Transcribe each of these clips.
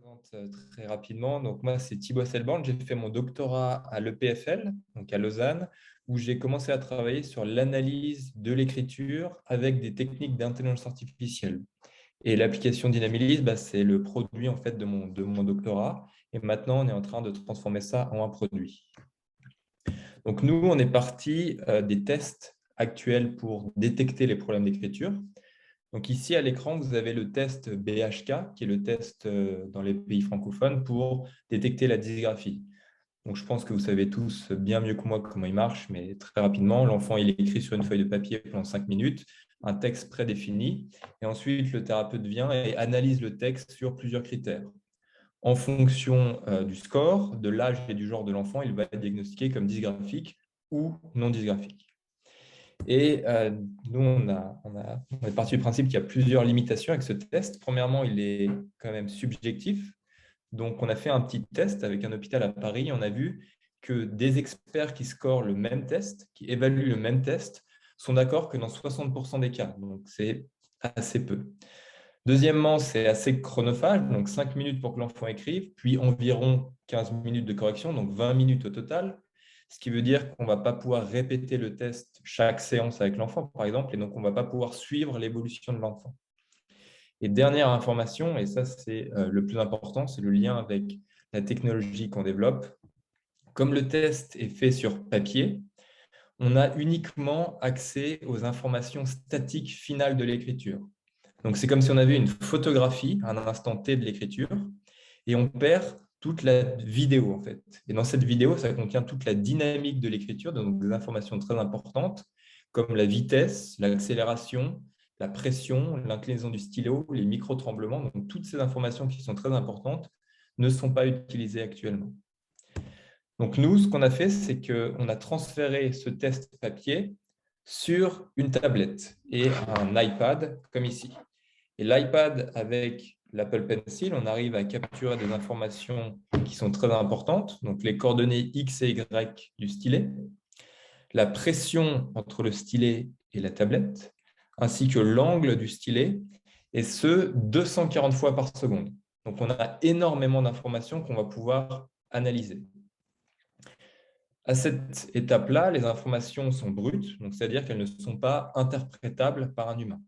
Présente très rapidement. Donc, moi, c'est Thibaut Selborn. J'ai fait mon doctorat à l'EPFL, donc à Lausanne, où j'ai commencé à travailler sur l'analyse de l'écriture avec des techniques d'intelligence artificielle. Et l'application Dynamilis, c'est le produit en fait de mon doctorat. Et maintenant, on est en train de transformer ça en un produit. Donc, nous, on est parti des tests actuels pour détecter les problèmes d'écriture. Donc ici, à l'écran, vous avez le test BHK, qui est le test dans les pays francophones pour détecter la dysgraphie. Donc je pense que vous savez tous bien mieux que moi comment il marche, mais très rapidement, l'enfant il écrit sur une feuille de papier pendant 5 minutes, un texte prédéfini, et ensuite le thérapeute vient et analyse le texte sur plusieurs critères. En fonction du score, de l'âge et du genre de l'enfant, il va être diagnostiqué comme dysgraphique ou non dysgraphique. Et nous, on est parti du principe qu'il y a plusieurs limitations avec ce test. Premièrement, il est quand même subjectif. Donc, on a fait un petit test avec un hôpital à Paris. On a vu que des experts qui scorent le même test, qui évaluent le même test, sont d'accord que dans 60% des cas. Donc, c'est assez peu. Deuxièmement, c'est assez chronophage, donc 5 minutes pour que l'enfant écrive, puis environ 15 minutes de correction, donc 20 minutes au total. Ce qui veut dire qu'on ne va pas pouvoir répéter le test chaque séance avec l'enfant, par exemple, et donc on ne va pas pouvoir suivre l'évolution de l'enfant. Et dernière information, et ça c'est le plus important, c'est le lien avec la technologie qu'on développe. Comme le test est fait sur papier, on a uniquement accès aux informations statiques finales de l'écriture. Donc, c'est comme si on avait une photographie à un instant T de l'écriture et on perd toute la vidéo, en fait. Et dans cette vidéo, ça contient toute la dynamique de l'écriture, donc des informations très importantes, comme la vitesse, l'accélération, la pression, l'inclinaison du stylo, les micro-tremblements. Donc, toutes ces informations qui sont très importantes ne sont pas utilisées actuellement. Donc, nous, ce qu'on a fait, c'est qu'on a transféré ce test papier sur une tablette et un iPad, comme ici. Et l'iPad avec l'Apple Pencil, on arrive à capturer des informations qui sont très importantes, donc les coordonnées X et Y du stylet, la pression entre le stylet et la tablette, ainsi que l'angle du stylet, et ce, 240 fois par seconde. Donc, on a énormément d'informations qu'on va pouvoir analyser. À cette étape-là, les informations sont brutes, c'est-à-dire qu'elles ne sont pas interprétables par un humain.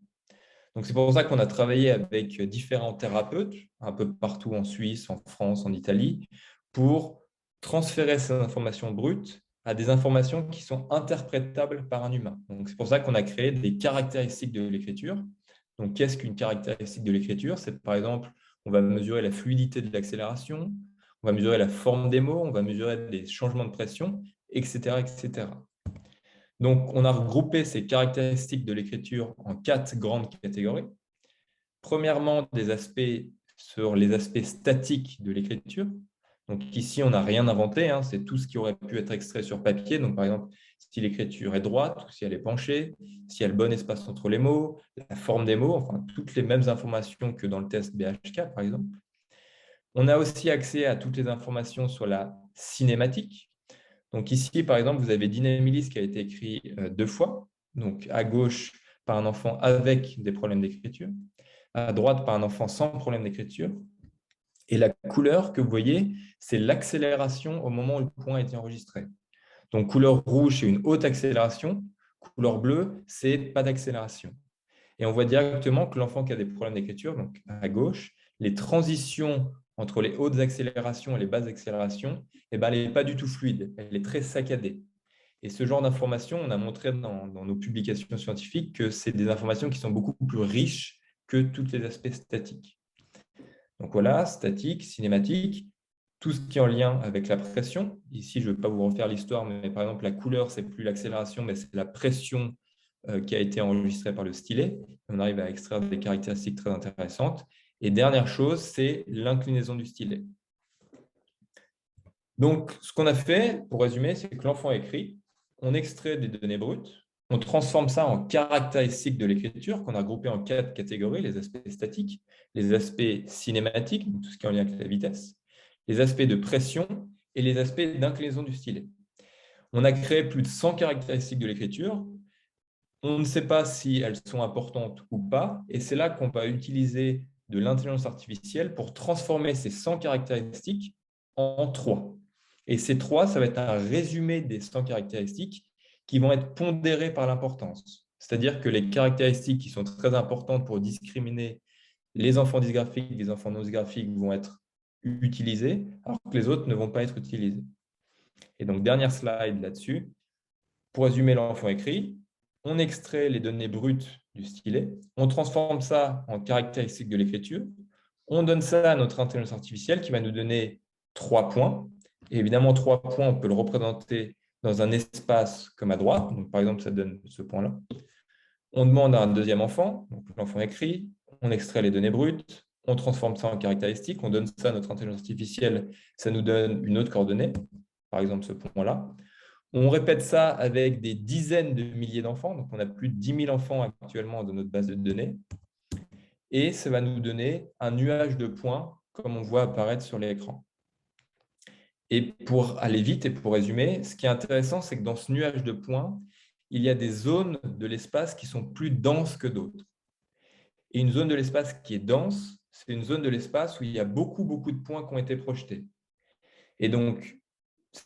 Donc, c'est pour ça qu'on a travaillé avec différents thérapeutes, un peu partout en Suisse, en France, en Italie, pour transférer ces informations brutes à des informations qui sont interprétables par un humain. Donc, c'est pour ça qu'on a créé des caractéristiques de l'écriture. Donc, qu'est-ce qu'une caractéristique de l'écriture? C'est par exemple, on va mesurer la fluidité de l'accélération, on va mesurer la forme des mots, on va mesurer les changements de pression, etc., etc. Donc, on a regroupé ces caractéristiques de l'écriture en 4 grandes catégories. Premièrement, des aspects sur les aspects statiques de l'écriture. Donc ici, on n'a rien inventé, hein, c'est tout ce qui aurait pu être extrait sur papier. Donc par exemple, si l'écriture est droite ou si elle est penchée, s'il y a le bon espace entre les mots, la forme des mots, enfin toutes les mêmes informations que dans le test BHK, par exemple. On a aussi accès à toutes les informations sur la cinématique. Donc ici, par exemple, vous avez Dynamilis qui a été écrit 2 fois, donc à gauche par un enfant avec des problèmes d'écriture, à droite par un enfant sans problème d'écriture. Et la couleur que vous voyez, c'est l'accélération au moment où le point a été enregistré. Donc couleur rouge, c'est une haute accélération, couleur bleue, c'est pas d'accélération. Et on voit directement que l'enfant qui a des problèmes d'écriture, donc à gauche, les transitions entre les hautes accélérations et les basses accélérations, elle n'est pas du tout fluide, elle est très saccadée. Et ce genre d'informations, on a montré dans nos publications scientifiques que c'est des informations qui sont beaucoup plus riches que tous les aspects statiques. Donc voilà, statique, cinématique, tout ce qui est en lien avec la pression. Ici, je ne vais pas vous refaire l'histoire, mais par exemple, la couleur, ce n'est plus l'accélération, mais c'est la pression qui a été enregistrée par le stylet. On arrive à extraire des caractéristiques très intéressantes. Et dernière chose, c'est l'inclinaison du stylet. Donc, ce qu'on a fait, pour résumer, c'est que l'enfant écrit, on extrait des données brutes, on transforme ça en caractéristiques de l'écriture qu'on a groupées en 4 catégories, les aspects statiques, les aspects cinématiques, tout ce qui est en lien avec la vitesse, les aspects de pression et les aspects d'inclinaison du stylet. On a créé plus de 100 caractéristiques de l'écriture. On ne sait pas si elles sont importantes ou pas, et c'est là qu'on va utiliser de l'intelligence artificielle pour transformer ces 100 caractéristiques en 3. Et ces 3, ça va être un résumé des 100 caractéristiques qui vont être pondérées par l'importance. C'est-à-dire que les caractéristiques qui sont très importantes pour discriminer les enfants dysgraphiques des enfants non dysgraphiques vont être utilisées, alors que les autres ne vont pas être utilisées. Et donc, dernière slide là-dessus. Pour résumer l'enfant écrit, on extrait les données brutes du stylet, on transforme ça en caractéristiques de l'écriture, on donne ça à notre intelligence artificielle qui va nous donner 3 points. Et évidemment, 3 points, on peut le représenter dans un espace comme à droite. Donc, par exemple, ça donne ce point-là. On demande à un deuxième enfant, donc l'enfant écrit, on extrait les données brutes, on transforme ça en caractéristiques, on donne ça à notre intelligence artificielle, ça nous donne une autre coordonnée, par exemple ce point-là. On répète ça avec des dizaines de milliers d'enfants, donc on a plus de 10 000 enfants actuellement dans notre base de données, et ça va nous donner un nuage de points, comme on voit apparaître sur l'écran. Et pour aller vite et pour résumer, ce qui est intéressant, c'est que dans ce nuage de points, il y a des zones de l'espace qui sont plus denses que d'autres. Et une zone de l'espace qui est dense, c'est une zone de l'espace où il y a beaucoup de points qui ont été projetés. Et donc,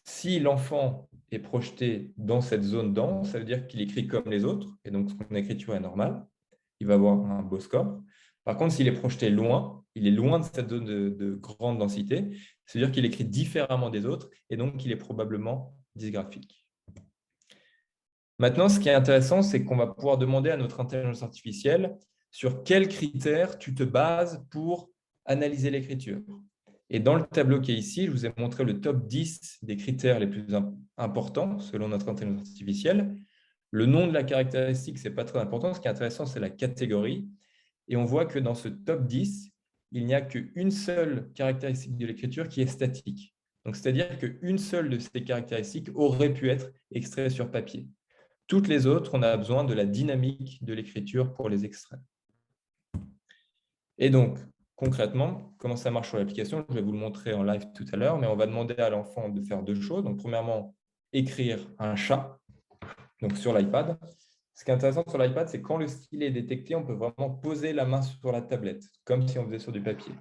si l'enfant est projeté dans cette zone dense, ça veut dire qu'il écrit comme les autres, et donc son écriture est normale, il va avoir un beau score. Par contre, s'il est projeté loin, il est loin de cette zone de grande densité, ça veut dire qu'il écrit différemment des autres, et donc qu'il est probablement dysgraphique. Maintenant, ce qui est intéressant, c'est qu'on va pouvoir demander à notre intelligence artificielle sur quels critères tu te bases pour analyser l'écriture. Et dans le tableau qui est ici, je vous ai montré le top 10 des critères les plus importants selon notre intelligence artificielle. Le nom de la caractéristique, ce n'est pas très important. Ce qui est intéressant, c'est la catégorie. Et on voit que dans ce top 10, il n'y a qu'une seule caractéristique de l'écriture qui est statique. Donc, c'est-à-dire qu'une seule de ces caractéristiques aurait pu être extraite sur papier. Toutes les autres, on a besoin de la dynamique de l'écriture pour les extraire. Et donc, concrètement, comment ça marche sur l'application? Je vais vous le montrer en live tout à l'heure, mais on va demander à l'enfant de faire 2 choses. Donc, premièrement, écrire un chat donc sur l'iPad. Ce qui est intéressant sur l'iPad, c'est quand le stylet est détecté, on peut vraiment poser la main sur la tablette, comme si on faisait sur du papier.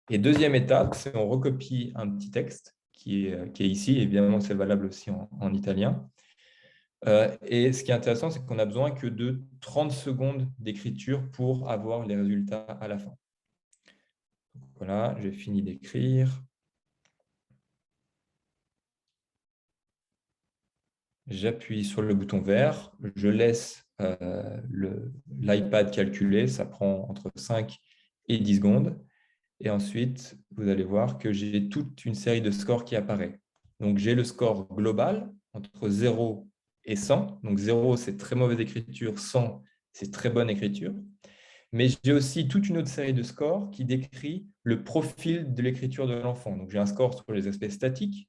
Et deuxième étape, c'est on recopie un petit texte qui est ici. Évidemment, c'est valable aussi en italien. Et ce qui est intéressant, c'est qu'on n'a besoin que de 30 secondes d'écriture pour avoir les résultats à la fin. Voilà, j'ai fini d'écrire. J'appuie sur le bouton vert, je laisse l'iPad calculer, ça prend entre 5 et 10 secondes. Et ensuite, vous allez voir que j'ai toute une série de scores qui apparaît. Donc, j'ai le score global entre 0 et 100. Donc, 0, c'est très mauvaise écriture, 100, c'est très bonne écriture. Mais j'ai aussi toute une autre série de scores qui décrit le profil de l'écriture de l'enfant. Donc, j'ai un score sur les aspects statiques,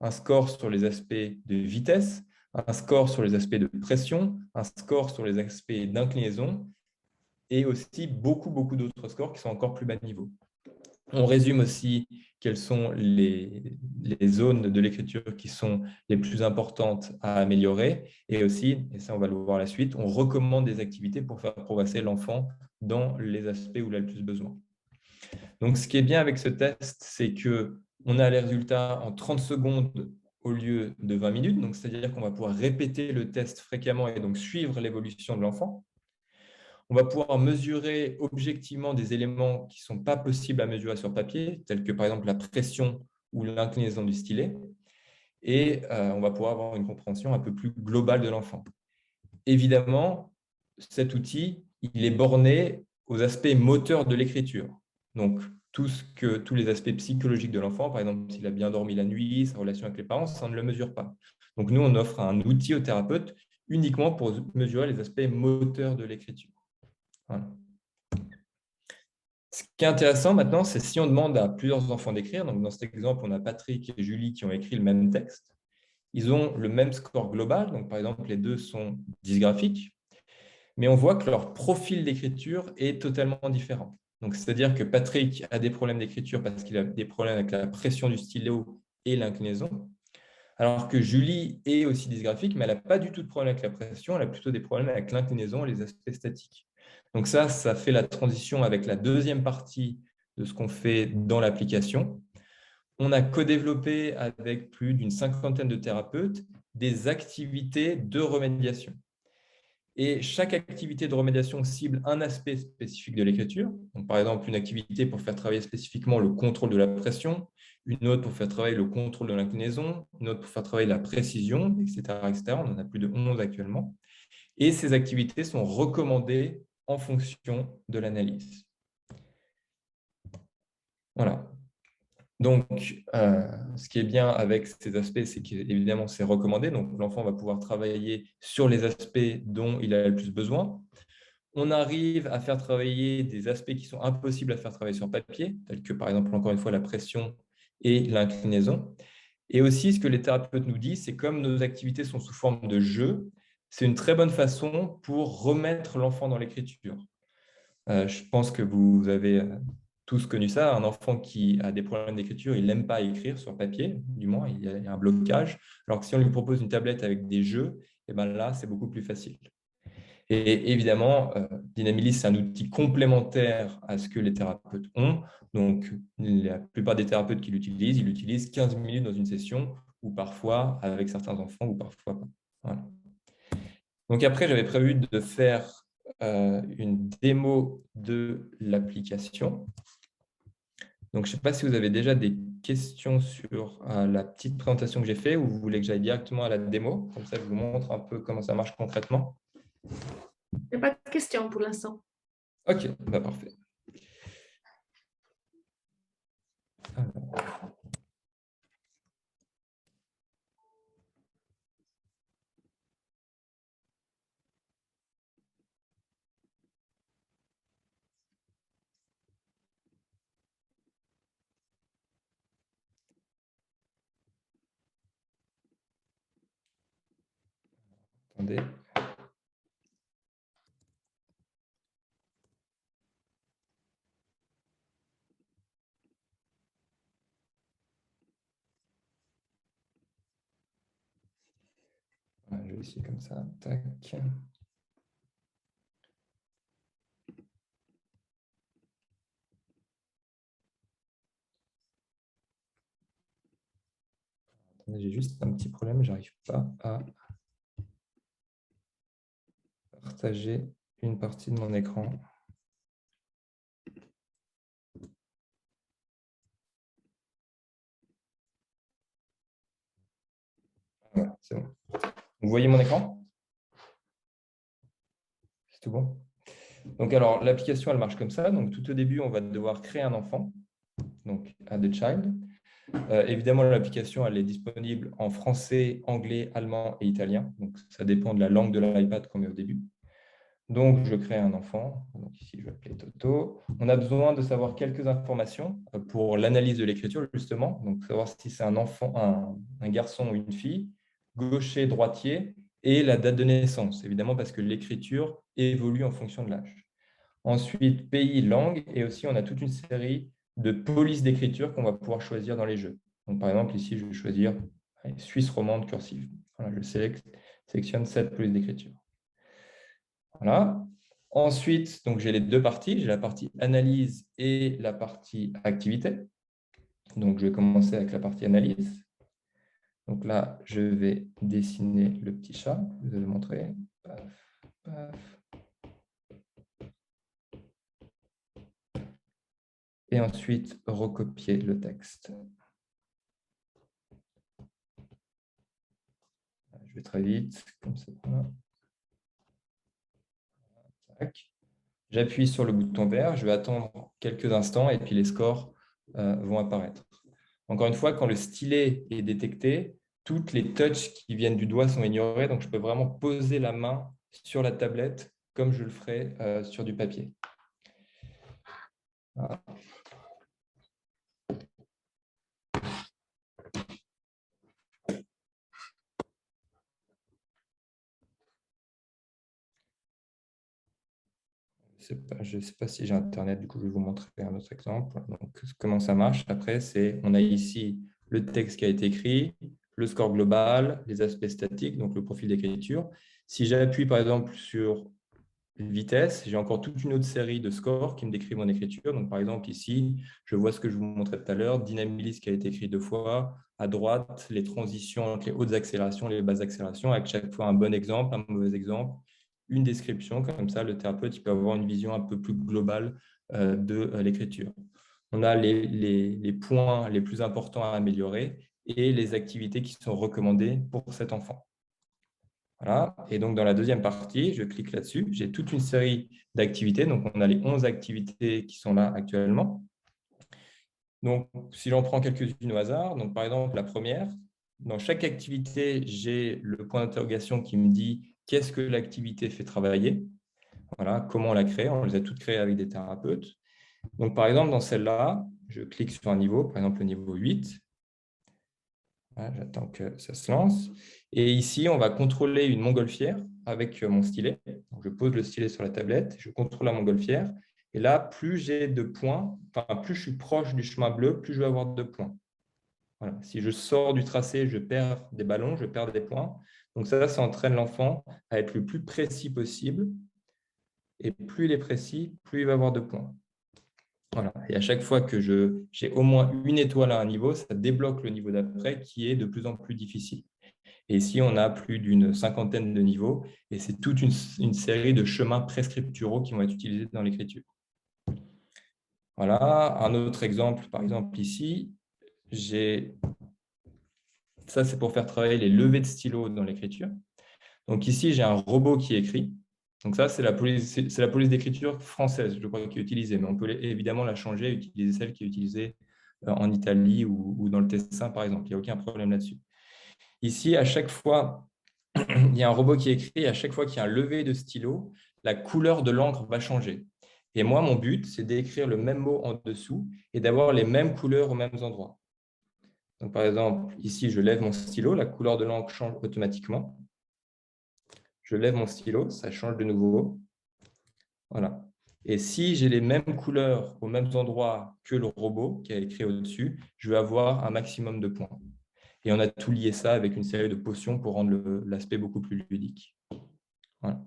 un score sur les aspects de vitesse, un score sur les aspects de pression, un score sur les aspects d'inclinaison et aussi beaucoup d'autres scores qui sont encore plus bas de niveau. On résume aussi quelles sont les zones de l'écriture qui sont les plus importantes à améliorer. Et aussi, et ça on va le voir à la suite, on recommande des activités pour faire progresser l'enfant dans les aspects où il a le plus besoin. Donc, ce qui est bien avec ce test, c'est qu'on a les résultats en 30 secondes au lieu de 20 minutes. Donc, c'est-à-dire qu'on va pouvoir répéter le test fréquemment et donc suivre l'évolution de l'enfant. On va pouvoir mesurer objectivement des éléments qui ne sont pas possibles à mesurer sur papier, tels que par exemple la pression ou l'inclinaison du stylet. Et on va pouvoir avoir une compréhension un peu plus globale de l'enfant. Évidemment, cet outil, il est borné aux aspects moteurs de l'écriture. Donc, tous les aspects psychologiques de l'enfant, par exemple, s'il a bien dormi la nuit, sa relation avec les parents, ça on ne le mesure pas. Donc, nous, on offre un outil au thérapeute uniquement pour mesurer les aspects moteurs de l'écriture. Voilà. Ce qui est intéressant maintenant, c'est si on demande à plusieurs enfants d'écrire, donc dans cet exemple, on a Patrick et Julie qui ont écrit le même texte, ils ont le même score global, donc par exemple, les deux sont dysgraphiques, mais on voit que leur profil d'écriture est totalement différent. Donc, c'est-à-dire que Patrick a des problèmes d'écriture parce qu'il a des problèmes avec la pression du stylo et l'inclinaison, alors que Julie est aussi dysgraphique, mais elle n'a pas du tout de problème avec la pression, elle a plutôt des problèmes avec l'inclinaison et les aspects statiques. Donc ça fait la transition avec la deuxième partie de ce qu'on fait dans l'application. On a co-développé avec plus d'une cinquantaine de thérapeutes des activités de remédiation. Et chaque activité de remédiation cible un aspect spécifique de l'écriture. Donc, par exemple, une activité pour faire travailler spécifiquement le contrôle de la pression, une autre pour faire travailler le contrôle de l'inclinaison, une autre pour faire travailler la précision, etc., etc. On en a plus de 11 actuellement. Et ces activités sont recommandées en fonction de l'analyse. Voilà. Donc, ce qui est bien avec ces aspects, c'est qu'évidemment, c'est recommandé. Donc, l'enfant va pouvoir travailler sur les aspects dont il a le plus besoin. On arrive à faire travailler des aspects qui sont impossibles à faire travailler sur papier, tels que, par exemple, encore une fois, la pression et l'inclinaison. Et aussi, ce que les thérapeutes nous disent, c'est comme nos activités sont sous forme de jeu, c'est une très bonne façon pour remettre l'enfant dans l'écriture. Je pense que vous avez tous connu ça. Un enfant qui a des problèmes d'écriture, il n'aime pas écrire sur papier, du moins, il y a un blocage. Alors que si on lui propose une tablette avec des jeux, et ben là, c'est beaucoup plus facile. Et évidemment, Dynamilis, c'est un outil complémentaire à ce que les thérapeutes ont. Donc, la plupart des thérapeutes qui l'utilisent, ils l'utilisent 15 minutes dans une session, ou parfois avec certains enfants, ou parfois pas. Voilà. Donc après, j'avais prévu de faire une démo de l'application. Donc, je ne sais pas si vous avez déjà des questions sur la petite présentation que j'ai faite ou vous voulez que j'aille directement à la démo. Comme ça, je vous montre un peu comment ça marche concrètement. Il n'y a pas de questions pour l'instant. OK, bah parfait. Alors. Attendez. Voilà, je vais essayer comme ça. Tac. J'ai juste un petit problème, j'arrive pas à partager une partie de mon écran. Voilà, c'est bon. Vous voyez mon écran? C'est tout bon? Donc, alors, l'application, elle marche comme ça. Donc, tout au début, on va devoir créer un enfant. Donc, add a child. Évidemment, l'application, elle est disponible en français, anglais, allemand et italien. Donc, ça dépend de la langue de l'iPad qu'on met au début. Donc, je crée un enfant. Donc, ici, je vais appeler Toto. On a besoin de savoir quelques informations pour l'analyse de l'écriture, justement. Donc, savoir si c'est un enfant, un garçon ou une fille, gaucher, droitier, et la date de naissance, évidemment, parce que l'écriture évolue en fonction de l'âge. Ensuite, pays, langue, et aussi, on a toute une série de polices d'écriture qu'on va pouvoir choisir dans les jeux. Donc, par exemple, ici, je vais choisir Suisse romande cursive. Voilà, je sélectionne cette police d'écriture. Voilà. Ensuite, donc j'ai les deux parties. J'ai la partie analyse et la partie activité. Donc, je vais commencer avec la partie analyse. Donc là, je vais dessiner le petit chat. Je vais le montrer. Paf, paf. Et ensuite, recopier le texte. Je vais très vite, comme ça. J'appuie sur le bouton vert, je vais attendre quelques instants et puis les scores vont apparaître. Encore une fois, quand le stylet est détecté, toutes les touches qui viennent du doigt sont ignorées, donc je peux vraiment poser la main sur la tablette comme je le ferais sur du papier. Voilà. Je ne sais pas si j'ai Internet, du coup, je vais vous montrer un autre exemple. Donc, comment ça marche après, on a ici le texte qui a été écrit, le score global, les aspects statiques, donc le profil d'écriture. Si j'appuie par exemple sur vitesse, j'ai encore toute une autre série de scores qui me décrivent mon écriture. Donc, par exemple, ici, je vois ce que je vous montrais tout à l'heure, Dynamilis qui a été écrit 2 fois. À droite, les transitions entre les hautes accélérations et les basses accélérations, avec chaque fois un bon exemple, un mauvais exemple, une description. Comme ça, le thérapeute il peut avoir une vision un peu plus globale de l'écriture. On a les points les plus importants à améliorer et les activités qui sont recommandées pour cet enfant. Voilà. Et donc, dans la deuxième partie, je clique là-dessus. J'ai toute une série d'activités. Donc, on a les 11 activités qui sont là actuellement. Donc, si j'en prends quelques-unes au hasard, donc, par exemple, la première, dans chaque activité, j'ai le point d'interrogation qui me dit qu'est-ce que l'activité fait travailler. Voilà, comment on l'a créée. On les a toutes créées avec des thérapeutes. Donc, par exemple, dans celle-là, je clique sur un niveau, par exemple le niveau 8. Voilà, j'attends que ça se lance. Et ici, on va contrôler une montgolfière avec mon stylet. Donc, je pose le stylet sur la tablette, je contrôle la montgolfière. Et là, plus j'ai de points, enfin, plus je suis proche du chemin bleu, plus je vais avoir de points. Voilà. Si je sors du tracé, je perds des ballons, je perds des points. Donc ça entraîne l'enfant à être le plus précis possible. Et plus il est précis, plus il va avoir de points. Voilà. Et à chaque fois que j'ai au moins une étoile à un niveau, ça débloque le niveau d'après qui est de plus en plus difficile. Et ici, on a plus d'une cinquantaine de niveaux et c'est toute une série de chemins prescripturaux qui vont être utilisés dans l'écriture. Voilà, un autre exemple, par exemple ici, ça c'est pour faire travailler les levées de stylo dans l'écriture. Donc ici, j'ai un robot qui écrit. Donc ça, c'est la police d'écriture française, je crois, qui est utilisée. Mais on peut évidemment la changer et utiliser celle qui est utilisée en Italie ou dans le Tessin, par exemple. Il n'y a aucun problème là-dessus. Ici, à chaque fois, il y a un robot qui écrit. Et à chaque fois qu'il y a un lever de stylo, la couleur de l'encre va changer. Et moi, mon but, c'est d'écrire le même mot en dessous et d'avoir les mêmes couleurs aux mêmes endroits. Donc, par exemple, ici, je lève mon stylo, la couleur de l'encre change automatiquement. Je lève mon stylo, ça change de nouveau. Voilà. Et si j'ai les mêmes couleurs aux mêmes endroits que le robot qui a écrit au-dessus, je vais avoir un maximum de points. Et on a tout lié ça avec une série de potions pour rendre l'aspect beaucoup plus ludique. Voilà.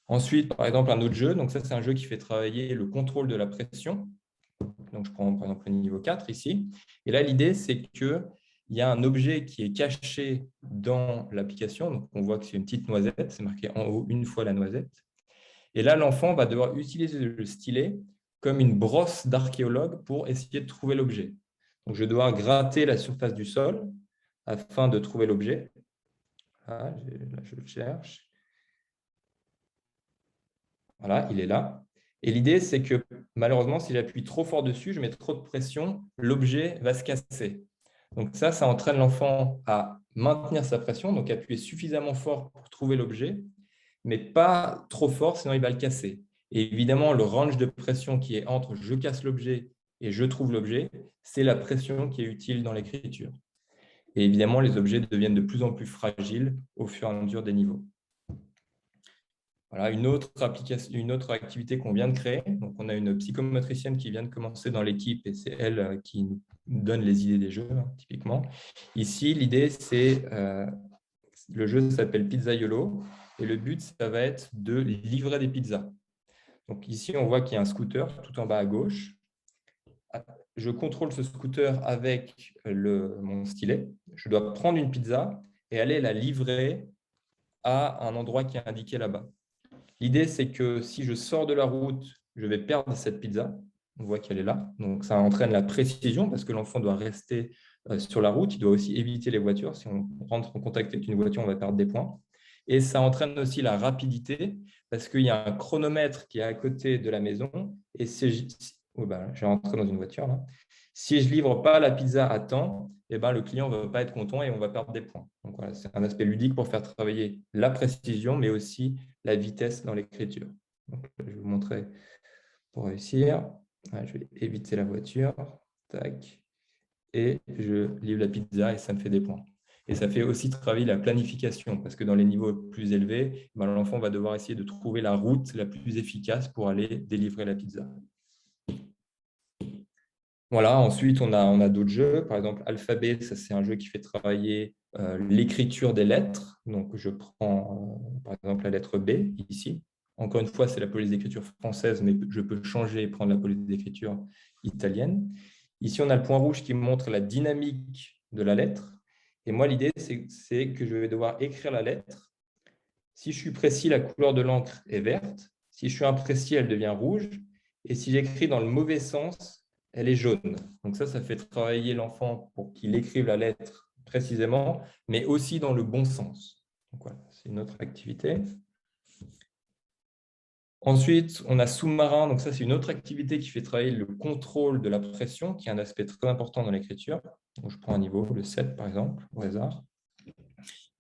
Ensuite, par exemple, un autre jeu. Donc ça, c'est un jeu qui fait travailler le contrôle de la pression. Donc, je prends par exemple le niveau 4 ici. Et là, l'idée, c'est qu'il y a un objet qui est caché dans l'application. Donc, on voit que c'est une petite noisette. C'est marqué en haut une fois la noisette. Et là, l'enfant va devoir utiliser le stylet comme une brosse d'archéologue pour essayer de trouver l'objet. Donc, je dois gratter la surface du sol afin de trouver l'objet. Là, je le cherche. Voilà, il est là. Et l'idée, c'est que malheureusement, si j'appuie trop fort dessus, je mets trop de pression, l'objet va se casser. Donc ça entraîne l'enfant à maintenir sa pression, donc appuyer suffisamment fort pour trouver l'objet, mais pas trop fort, sinon il va le casser. Et évidemment, le range de pression qui est entre je casse l'objet et je trouve l'objet, c'est la pression qui est utile dans l'écriture. Et évidemment, les objets deviennent de plus en plus fragiles au fur et à mesure des niveaux. Voilà, une autre activité qu'on vient de créer. Donc, on a une psychomotricienne qui vient de commencer dans l'équipe et c'est elle qui nous donne les idées des jeux, typiquement. Ici, l'idée, c'est le jeu s'appelle Pizzaiolo et le but, ça va être de livrer des pizzas. Donc, ici, on voit qu'il y a un scooter tout en bas à gauche. Je contrôle ce scooter avec mon stylet. Je dois prendre une pizza et aller la livrer à un endroit qui est indiqué là-bas. L'idée, c'est que si je sors de la route, je vais perdre cette pizza. On voit qu'elle est là. Donc, ça entraîne la précision parce que l'enfant doit rester sur la route. Il doit aussi éviter les voitures. Si on rentre en contact avec une voiture, on va perdre des points. Et ça entraîne aussi la rapidité parce qu'il y a un chronomètre qui est à côté de la maison. Et je vais rentrer dans une voiture là. Si je ne livre pas la pizza à temps, le client ne va pas être content et on va perdre des points. Donc, voilà, c'est un aspect ludique pour faire travailler la précision, mais aussi la vitesse dans l'écriture. Donc, je vais vous montrer pour réussir. Je vais éviter la voiture. Tac. Et je livre la pizza et ça me fait des points. Et ça fait aussi travailler la planification parce que dans les niveaux plus élevés, l'enfant va devoir essayer de trouver la route la plus efficace pour aller délivrer la pizza. Voilà, ensuite, on a d'autres jeux. Par exemple, Alphabet, ça c'est un jeu qui fait travailler l'écriture des lettres. Donc, je prends par exemple la lettre B ici. Encore une fois, c'est la police d'écriture française, mais je peux changer et prendre la police d'écriture italienne. Ici, on a le point rouge qui montre la dynamique de la lettre. Et moi, l'idée, c'est que je vais devoir écrire la lettre. Si je suis précis, la couleur de l'encre est verte. Si je suis imprécis, elle devient rouge. Et si j'écris dans le mauvais sens, elle est jaune. Donc ça fait travailler l'enfant pour qu'il écrive la lettre précisément, mais aussi dans le bon sens. Donc voilà, c'est une autre activité. Ensuite, on a sous-marin. Donc ça, c'est une autre activité qui fait travailler le contrôle de la pression, qui est un aspect très important dans l'écriture. Donc je prends un niveau, le 7 par exemple, au hasard.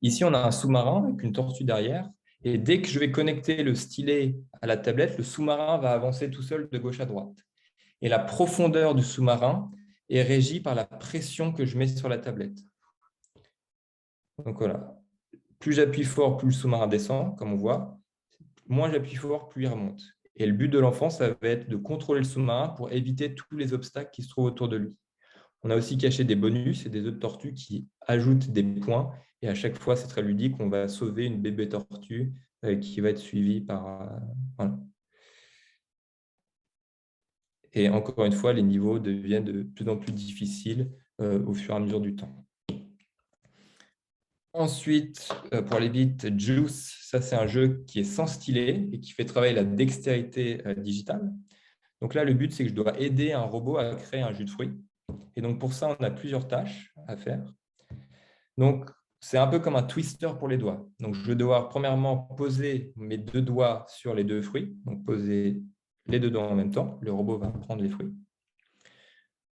Ici, on a un sous-marin avec une tortue derrière. Et dès que je vais connecter le stylet à la tablette, le sous-marin va avancer tout seul de gauche à droite. Et la profondeur du sous-marin est régie par la pression que je mets sur la tablette. Donc voilà, plus j'appuie fort, plus le sous-marin descend, comme on voit. Moins j'appuie fort, plus il remonte. Et le but de l'enfant, ça va être de contrôler le sous-marin pour éviter tous les obstacles qui se trouvent autour de lui. On a aussi caché des bonus et des œufs de tortue qui ajoutent des points. Et à chaque fois, c'est très ludique. On va sauver une bébé tortue qui va être suivie par... voilà. Et encore une fois, les niveaux deviennent de plus en plus difficiles au fur et à mesure du temps. Ensuite, pour aller vite, Juice, ça c'est un jeu qui est sans stylet et qui fait travailler la dextérité digitale. Donc là, le but, c'est que je dois aider un robot à créer un jus de fruits. Et donc pour ça, on a plusieurs tâches à faire. Donc, c'est un peu comme un twister pour les doigts. Donc, je vais devoir premièrement poser mes 2 doigts sur les 2 fruits. Donc, poser les 2 doigts en même temps. Le robot va prendre les fruits.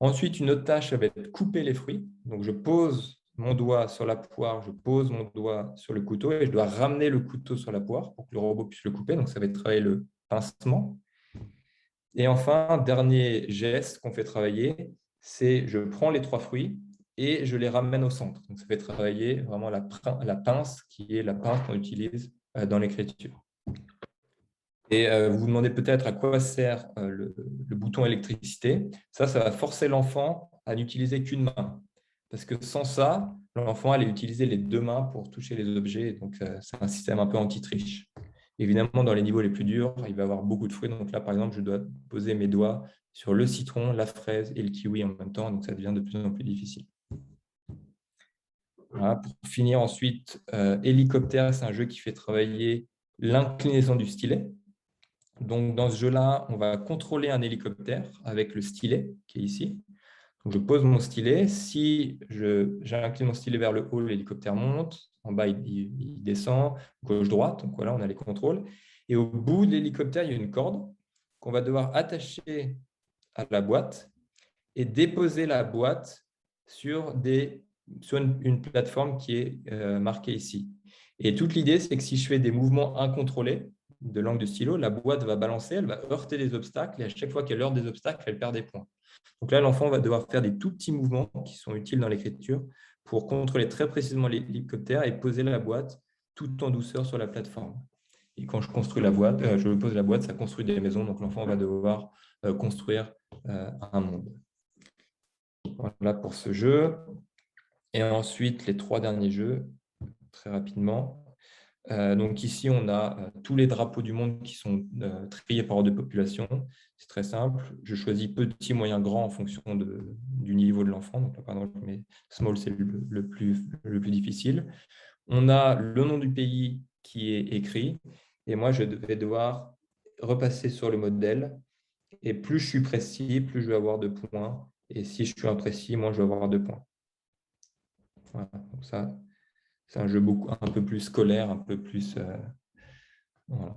Ensuite, une autre tâche, ça va être couper les fruits. Donc, je pose mon doigt sur la poire, je pose mon doigt sur le couteau et je dois ramener le couteau sur la poire pour que le robot puisse le couper. Donc, ça va travailler le pincement. Et enfin, dernier geste qu'on fait travailler, c'est je prends les 3 fruits et je les ramène au centre. Donc, ça fait travailler vraiment la pince qui est la pince qu'on utilise dans l'écriture. Et vous vous demandez peut-être à quoi sert le bouton électricité. Ça va forcer l'enfant à n'utiliser qu'une main. Parce que sans ça, l'enfant allait utiliser les 2 mains pour toucher les objets. Donc, c'est un système un peu anti-triche. Évidemment, dans les niveaux les plus durs, il va y avoir beaucoup de fruits. Donc là, par exemple, je dois poser mes doigts sur le citron, la fraise et le kiwi en même temps. Donc, ça devient de plus en plus difficile. Voilà. Pour finir, ensuite, Hélicoptère, c'est un jeu qui fait travailler l'inclinaison du stylet. Donc, dans ce jeu-là, on va contrôler un hélicoptère avec le stylet qui est ici. Donc, je pose mon stylet. Si j'incline mon stylet vers le haut, l'hélicoptère monte. En bas, il descend. Gauche-droite. Donc, voilà, on a les contrôles. Et au bout de l'hélicoptère, il y a une corde qu'on va devoir attacher à la boîte et déposer la boîte sur une plateforme qui est marquée ici. Et toute l'idée, c'est que si je fais des mouvements incontrôlés de l'angle de stylo, la boîte va balancer, elle va heurter des obstacles et à chaque fois qu'elle heurte des obstacles, elle perd des points. Donc là, l'enfant va devoir faire des tout petits mouvements qui sont utiles dans l'écriture pour contrôler très précisément l'hélicoptère et poser la boîte tout en douceur sur la plateforme. Et quand je construis la boîte, je pose la boîte, ça construit des maisons, donc l'enfant va devoir construire un monde. Voilà pour ce jeu. Et ensuite, les 3 derniers jeux, très rapidement. Donc ici, on a tous les drapeaux du monde qui sont triés par ordre de population. C'est très simple. Je choisis petit, moyen, grand en fonction du niveau de l'enfant. Donc là, par exemple, mais small, c'est le plus difficile. On a le nom du pays qui est écrit. Et moi, je vais devoir repasser sur le modèle. Et plus je suis précis, plus je vais avoir de points. Et si je suis imprécis, moins je vais avoir de points. Voilà. Donc ça, c'est un jeu un peu plus scolaire, un peu plus... voilà.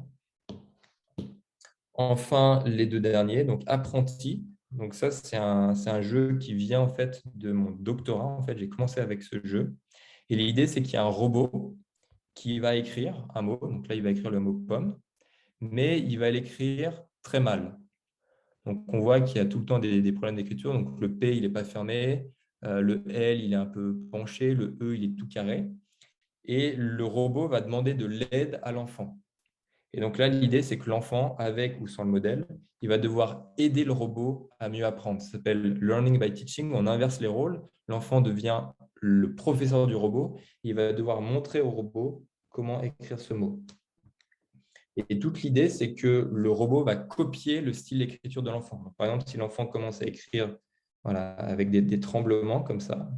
Enfin, les 2 derniers, donc Apprenti. Donc ça, c'est un jeu qui vient en fait de mon doctorat. En fait, j'ai commencé avec ce jeu. Et l'idée, c'est qu'il y a un robot qui va écrire un mot. Donc là, il va écrire le mot pomme, mais il va l'écrire très mal. Donc on voit qu'il y a tout le temps des problèmes d'écriture. Donc le P, il n'est pas fermé. Le L, il est un peu penché. Le E, il est tout carré. Et le robot va demander de l'aide à l'enfant. Et donc là, l'idée, c'est que l'enfant, avec ou sans le modèle, il va devoir aider le robot à mieux apprendre. Ça s'appelle Learning by Teaching. On inverse les rôles. L'enfant devient le professeur du robot, il va devoir montrer au robot comment écrire ce mot. Et toute l'idée, c'est que le robot va copier le style d'écriture de l'enfant. Par exemple, si l'enfant commence à écrire voilà, avec des tremblements comme ça,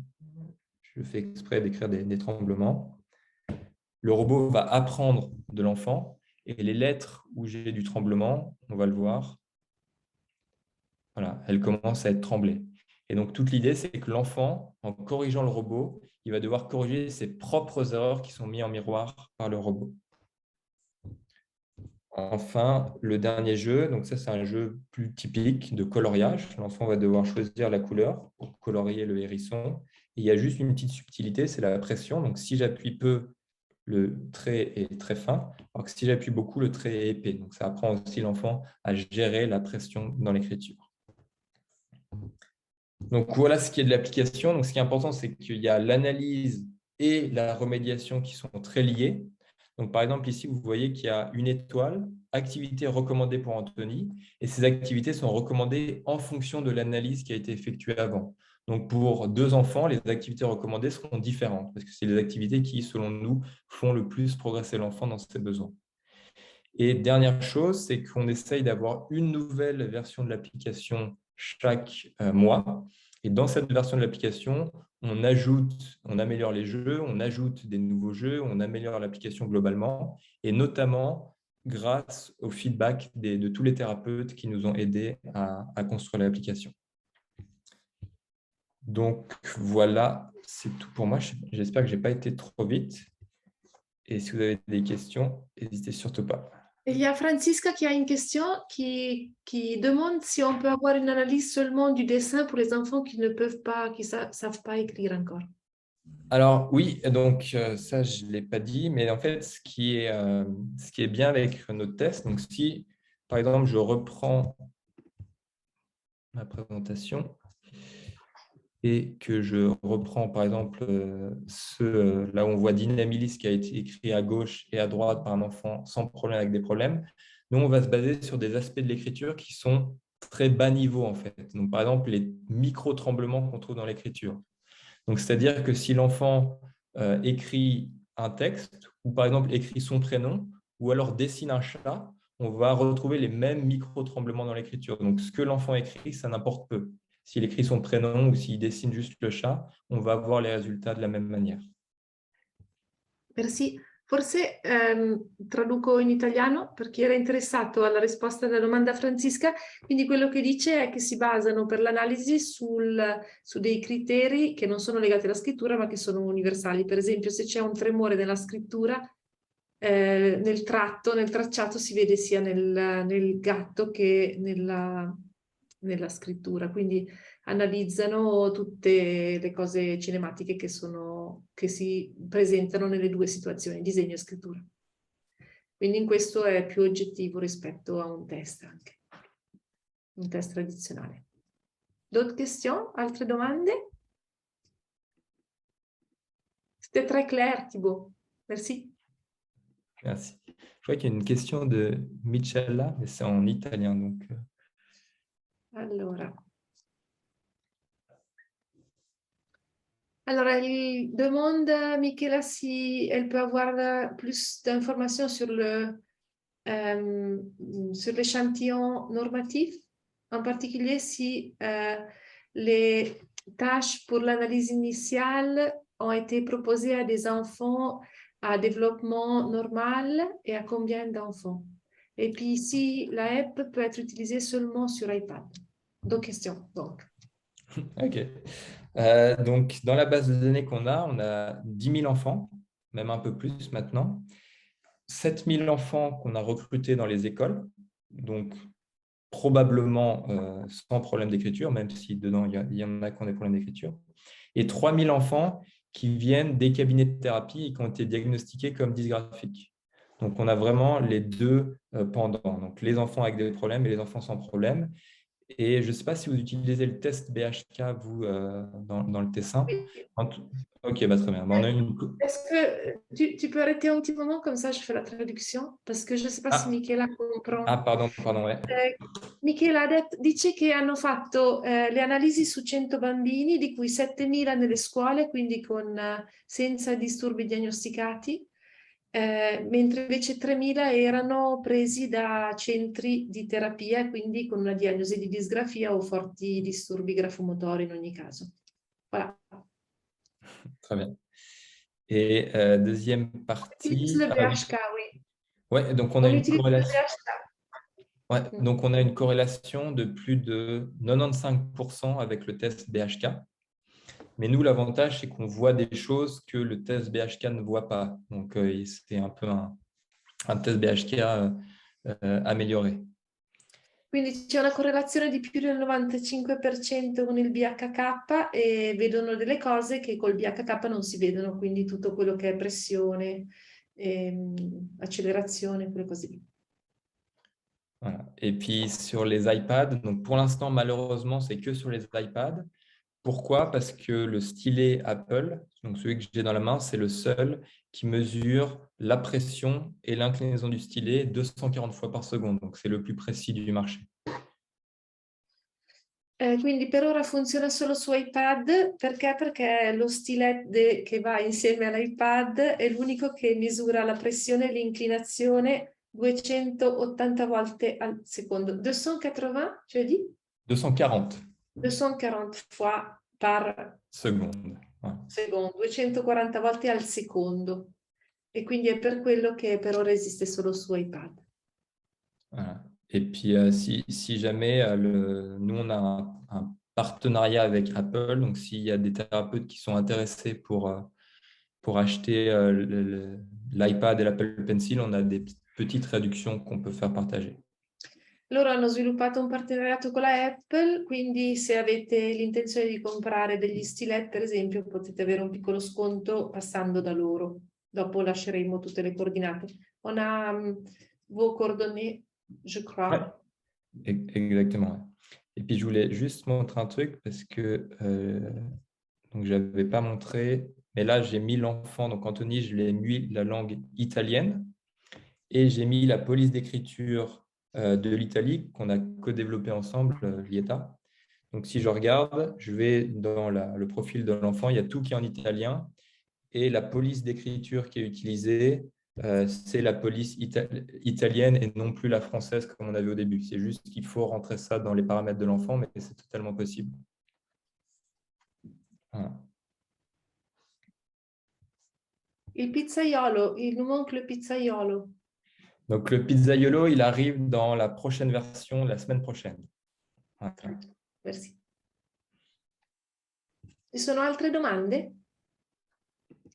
je fais exprès d'écrire des tremblements, le robot va apprendre de l'enfant et les lettres où j'ai du tremblement, on va le voir, voilà, elles commencent à être tremblées. Et donc, toute l'idée, c'est que l'enfant, en corrigeant le robot, il va devoir corriger ses propres erreurs qui sont mises en miroir par le robot. Enfin, le dernier jeu, donc ça, c'est un jeu plus typique de coloriage. L'enfant va devoir choisir la couleur pour colorier le hérisson. Et il y a juste une petite subtilité, c'est la pression. Donc, si j'appuie peu, le trait est très fin, alors que si j'appuie beaucoup, le trait est épais. Donc, ça apprend aussi l'enfant à gérer la pression dans l'écriture. Donc, voilà ce qui est de l'application. Donc, ce qui est important, c'est qu'il y a l'analyse et la remédiation qui sont très liées. Donc, par exemple, ici, vous voyez qu'il y a une étoile, activité recommandée pour Anthony, et ces activités sont recommandées en fonction de l'analyse qui a été effectuée avant. Donc, pour 2 enfants, les activités recommandées seront différentes, parce que c'est les activités qui, selon nous, font le plus progresser l'enfant dans ses besoins. Et dernière chose, c'est qu'on essaye d'avoir une nouvelle version de l'application chaque mois. Et dans cette version de l'application, on améliore les jeux, on ajoute des nouveaux jeux, on améliore l'application globalement, et notamment grâce au feedback de tous les thérapeutes qui nous ont aidés à construire l'application. Donc voilà, c'est tout pour moi. J'espère que je n'ai pas été trop vite. Et si vous avez des questions, n'hésitez surtout pas. Il y a Francisca qui a une question qui demande si on peut avoir une analyse seulement du dessin pour les enfants qui ne peuvent pas, qui ne savent pas écrire encore. Alors oui, donc ça, je ne l'ai pas dit, mais en fait, ce qui est bien avec notre test, donc si, par exemple, je reprends ma présentation et que je reprends, par exemple, là où on voit Dynamilis qui a été écrit à gauche et à droite par un enfant sans problème avec des problèmes, nous, on va se baser sur des aspects de l'écriture qui sont très bas niveau, en fait. Donc, par exemple, les micro-tremblements qu'on trouve dans l'écriture. Donc, c'est-à-dire que si l'enfant écrit un texte, ou par exemple écrit son prénom, ou alors dessine un chat, on va retrouver les mêmes micro-tremblements dans l'écriture. Donc, ce que l'enfant écrit, ça n'importe peu. S'il écrit son prénom ou s'il dessine juste le chat, on va avoir les résultats de la même manière. Merci. Forse traduco in italiano per chi era interessato alla risposta alla domanda Francisca. Quindi quello che dice è che si basano per l'analisi su dei criteri che non sono legati alla scrittura ma che sono universali. Per esempio, se c'è un tremore nella scrittura, nel tracciato si vede sia nel gatto che nella scrittura. Quindi analizzano tutte le cose cinematiche che si presentano nelle due situazioni, disegno e scrittura. Quindi in questo è più oggettivo rispetto a un test anche, un test tradizionale. D'autres questions? Altre domande? C'était très clair, Thibaut. Merci. Merci. Je crois qu'il y a une question de Michela, mais c'est en italien. Donc... Allora, il demande Michela si elle peut avoir plus d'informations sur l'échantillon normatif, en particulier si les tâches pour l'analyse initiale ont été proposées à des enfants à développement normal et à combien d'enfants. Et puis si la app peut être utilisée seulement sur iPad. 2 questions, donc. OK. Donc, dans la base de données qu'on a, on a 10 000 enfants, même un peu plus maintenant. 7 000 enfants qu'on a recrutés dans les écoles, donc probablement sans problème d'écriture, même si dedans, il y en a qui ont des problèmes d'écriture. Et 3 000 enfants qui viennent des cabinets de thérapie et qui ont été diagnostiqués comme dysgraphiques. Donc, on a vraiment les deux pendant. Donc, les enfants avec des problèmes et les enfants sans problème. Et je ne sais pas si vous utilisez le test BHK, vous, dans le Tessin. Ok, bah, très bien. Bah, on a une... Est-ce que tu peux arrêter un petit moment, comme ça je fais la traduction, parce que je ne sais pas si Michela comprend. Ah, pardon, ouais. Michela dice che hanno fatto le analisi su 100 bambini, di cui 7.000 nelle scuole, quindi senza disturbi diagnosticati, mentre invece 3.000 erano presi da centri di terapia, quindi con una diagnosi di disgrafia o forti disturbi grafomotori in ogni caso. Voilà. Très bien. Et deuxième partie. Le Ah oui. BHK, oui. Ouais, donc on a On une utilise le corrélation. BHK. Ouais, donc on a une corrélation de plus de 95% avec le test BHK. Mais nous, l'avantage, c'est qu'on voit des choses que le test BHK ne voit pas. Donc, c'est un peu un test BHK amélioré. Quindi c'è una correlazione di più del 95% con il BHK e vedono delle cose che col BHK non si vedono, quindi tutto quello che è pressione, accelerazione, quelle cose lì. Voilà. Et puis sur les iPads, donc pour l'instant, malheureusement, c'est que sur les iPads. Pourquoi? Parce que le stylet Apple, donc celui que j'ai dans la main, c'est le seul qui mesure la pression et l'inclinaison du stylet 240 fois par seconde. Donc c'est le plus précis du marché. Quindi per ora funziona solo su iPad, perché? Perché lo stilet che va insieme all'iPad è l'unico che misura la pressione e l'inclinazione 280 volte al secondo. 280, cioè di? 240 240 fois par secondes. Ouais. secondo, 240 volte al secondo. E quindi è per quello che per ora esiste solo su iPad. Voilà. Et puis, si jamais, nous, on a un partenariat avec Apple, donc s'il y a des thérapeutes qui sont intéressés pour acheter l'iPad et l'Apple Pencil, on a des petites réductions qu'on peut faire partager. Loro hanno sviluppato un partenariato con la Apple, quindi se avete l'intenzione di comprare degli stilet, per esempio, potete avere un piccolo sconto passando da loro. Dopo lasceremo tutte le coordinate. On a vos coordonnées, je crois. Ouais, exactement. Ouais. Et puis, je voulais juste montrer un truc parce que donc je n'avais pas montré, mais là, j'ai mis l'enfant, donc Anthony, je l'ai mis la langue italienne et j'ai mis la police d'écriture de l'Italie qu'on a co-développé ensemble, l'IETA. Donc, si je regarde, je vais dans le profil de l'enfant, il y a tout qui est en italien et la police d'écriture qui est utilisée, c'est la police italienne et non plus la française comme on avait au début. C'est juste qu'il faut rentrer ça dans les paramètres de l'enfant, mais c'est totalement possible. Voilà. Il pizzaiolo, il oncle pizzaiolo. Donc, le pizzaiolo, il arrive dans la prochaine version, la semaine prochaine. Voilà. Merci. Ci sono altre domande?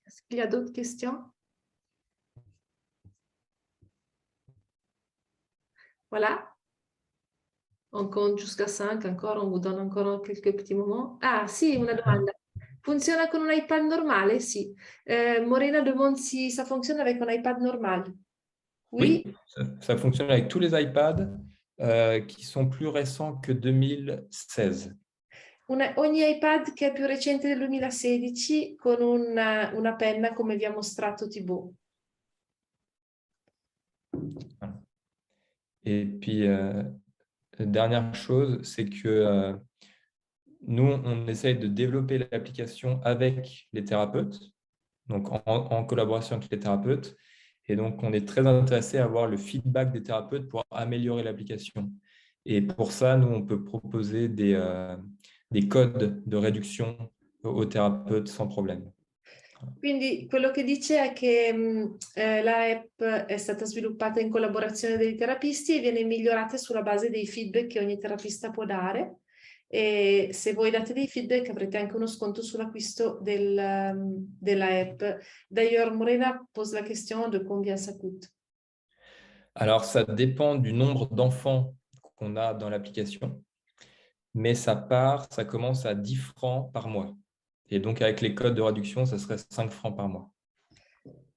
Est-ce qu'il y a d'autres questions? Voilà. On compte jusqu'à 5 encore, on vous donne encore quelques petits moments. Ah, sì, una domanda. Funziona con un iPad normale? Sì. Morena demande si ça fonctionne avec un iPad normal. Oui. Oui, ça fonctionne avec tous les iPads qui sont plus récents que 2016. Ogni iPad che è più recente del 2016 con una penna come vi ha mostrato Thibaut. Et puis, dernière chose, c'est que nous, on essaye de développer l'application avec les thérapeutes, donc en collaboration avec les thérapeutes. Et donc, on est très intéressé à avoir le feedback des thérapeutes pour améliorer l'application. Et pour ça, nous, on peut proposer des codes de réduction aux thérapeutes sans problème. Quindi quello che dice è che la app è stata sviluppata in collaborazione dei terapisti e viene migliorata sulla base dei feedback che ogni terapista può dare. E se voi date dei feedback avrete anche uno sconto sull'acquisto della app. D'ailleurs, Morena pose la question de combien ça coûte. Alors, ça dépend du nombre d'enfants qu'on a dans l'application, mais ça commence à 10 francs par mois. Et donc, avec les codes de réduction, ça serait 5 francs par mois.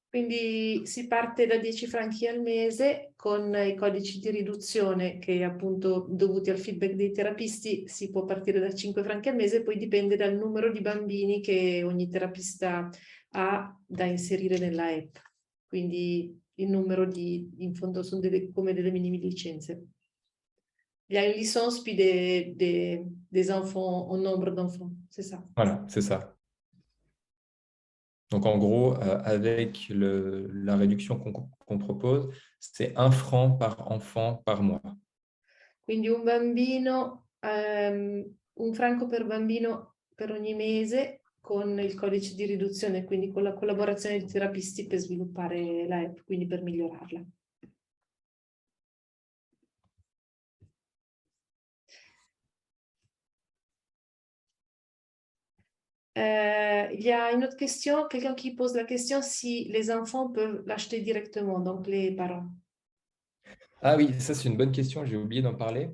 Quindi si parte da 10 franchi al mese con i codici di riduzione che appunto dovuti al feedback dei terapisti si può partire da 5 franchi al mese, poi dipende dal numero di bambini che ogni terapista ha da inserire nella app. Quindi il numero in fondo sono come delle mini licenze. Il y a une licence puis des enfants, au nombre d'enfants, c'est ça. Voilà, c'est ça. Donc, en gros, avec la réduction qu'on propose, c'est 1 franc par enfant par mois. Quindi un bambino, un franco per bambino per ogni mese con il codice di riduzione, quindi con la collaborazione di terapisti per sviluppare la app, quindi per migliorarla. Il y a une autre question, quelqu'un qui pose la question si les enfants peuvent l'acheter directement, donc les parents. Ah oui, ça c'est une bonne question, j'ai oublié d'en parler.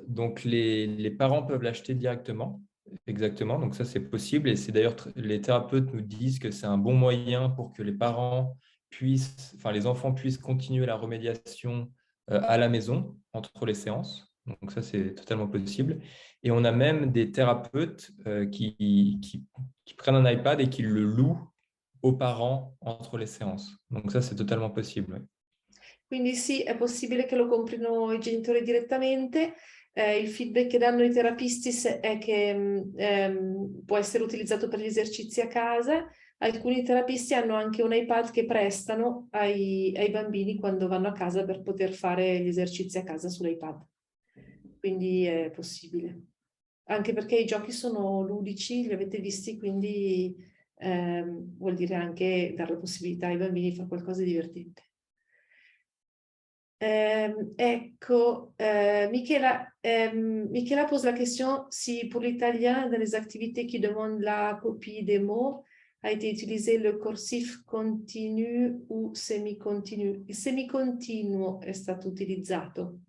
Donc les parents peuvent l'acheter directement, exactement, donc ça c'est possible et c'est d'ailleurs les thérapeutes nous disent que c'est un bon moyen pour que les parents puissent, enfin les enfants puissent continuer la remédiation à la maison entre les séances. Donc ça c'est totalement possible. Et on a même des thérapeutes qui prennent un iPad et qui le louent aux parents entre les séances. Donc ça c'est totalement possible. Ouais. Quindi sì, è possibile che lo comprino i genitori direttamente. Il feedback che danno i terapisti è che può essere utilizzato per gli esercizi a casa. Alcuni terapisti hanno anche un iPad che prestano ai bambini quando vanno a casa per poter fare gli esercizi a casa sull'iPad. Quindi è possibile. Anche perché i giochi sono ludici, li avete visti, quindi vuol dire anche dare la possibilità ai bambini di fare qualcosa di divertente. Michela pose la question si pour l'italien, dans les activités qui demandent la copie des mots, a été utilisé le corsif continu o semi-continu. Il semi-continuo è stato utilizzato.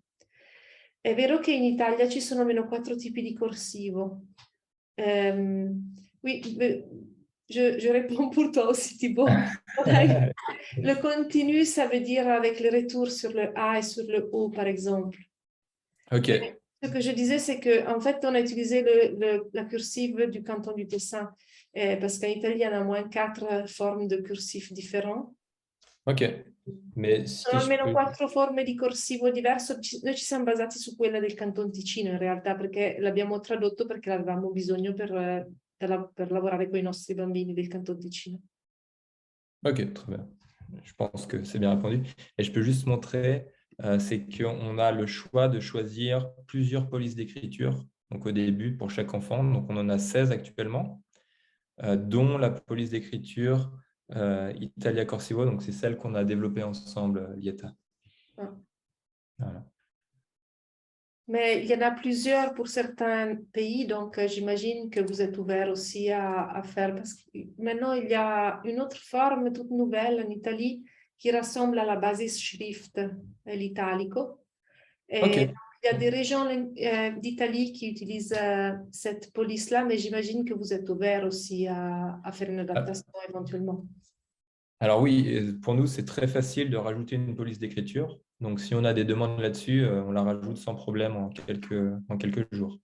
È vero che in Italia ci sono almeno 4 tipi di corsivo. Oui, je réponds pour toi aussi, Thibaut. Le continu, ça veut dire avec le retour sur le A et sur le O, par exemple. Ok. Ce que je disais, c'est qu'en fait, on a utilisé la cursive du canton du Tessin, parce qu'en Italie, il y en a moins 4 formes de cursif différents. Ok. Mais Sono si je almeno peux... 4 forme di corsivo diverso. Noi ci siamo basati su quella del Canton Ticino, in realtà, perché l'abbiamo tradotto perché avevamo bisogno per lavorare con i nostri bambini del Canton Ticino. Ok, très bien. Je pense que c'est bien répondu. Et je peux juste montrer, c'est qu'on a le choix de choisir plusieurs polices d'écriture, donc au début pour chaque enfant. Donc on en a 16 actuellement, dont la police d'écriture Italia Corsivo, donc c'est celle qu'on a développée ensemble, Lieta. Ah. Voilà. Mais il y en a plusieurs pour certains pays, donc j'imagine que vous êtes ouvert aussi à faire, parce que maintenant il y a une autre forme toute nouvelle en Italie qui ressemble à la Basisschrift, l'italico. Et Ok. il y a des régions d'Italie qui utilisent cette police-là, mais j'imagine que vous êtes ouvert aussi à faire une adaptation éventuellement. Alors oui, pour nous, c'est très facile de rajouter une police d'écriture. Donc si on a des demandes là-dessus, on la rajoute sans problème en quelques jours.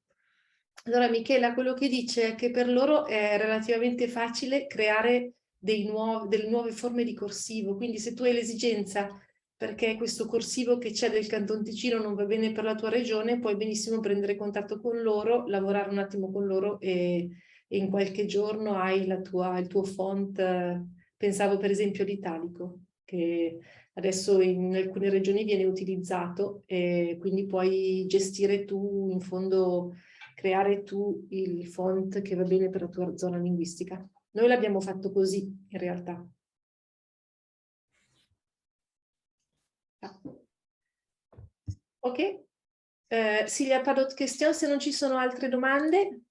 Allora, Michela, quello che dice è che per loro è relativamente facile creare delle nuove forme di corsivo, quindi se tu hai l'esigenza perché questo corsivo che c'è del Canton Ticino non va bene per la tua regione, puoi benissimo prendere contatto con loro, lavorare un attimo con loro e in qualche giorno hai il tuo font. Pensavo per esempio all'italico, che adesso in alcune regioni viene utilizzato e quindi puoi gestire tu, in fondo, creare tu il font che va bene per la tua zona linguistica. Noi l'abbiamo fatto così, in realtà. Ok, s'il n'y a pas d'autres questions, se non ci sono altre domande,